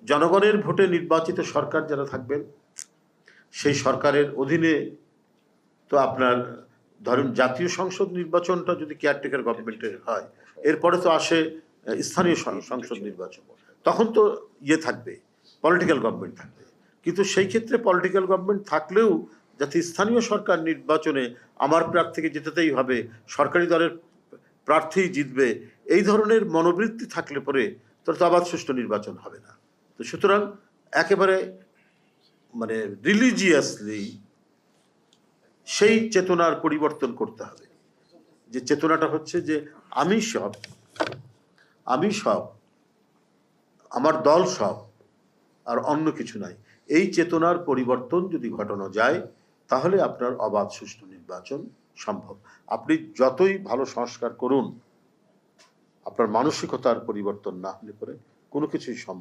জনগণের ভোটে নির্বাচিত সরকার যারা থাকবেন সেই সরকারের অধীনে তো আপনার ধরুন জাতীয় সংসদ নির্বাচনটা যদি কেয়ারটেকার গভর্নমেন্টের হয়, এরপরে তো আসে স্থানীয় সংসদ নির্বাচন, তখন তো থাকবে, পলিটিক্যাল গভর্নমেন্ট থাকবে। কিন্তু সেই ক্ষেত্রে পলিটিক্যাল গভর্নমেন্ট থাকলেও যাতে স্থানীয় সরকার নির্বাচনে আমার প্রার্থীকে জেতাতেই হবে, সরকারি দলের প্রার্থী জিতবে, এই ধরনের মনোবৃত্তি থাকলে পরে তোর তো আবার সুষ্ঠু নির্বাচন হবে না। তো সুতরাং একেবারে মানে রিলিজিয়াসলি সেই চেতনার পরিবর্তন করতে হবে, যে চেতনাটা হচ্ছে যে আমি সব, আমার দল সব, আর অন্য কিছু নাই। এই চেতনার পরিবর্তন যদি ঘটানো যায় তাহলে আপনার অবাধ সুষ্ঠু নির্বাচন সম্ভব। আপনি যতই ভালো সংস্কার করুন, আপনার মানসিকতার পরিবর্তন না হলে পরে কোনো কিছুই সম্ভব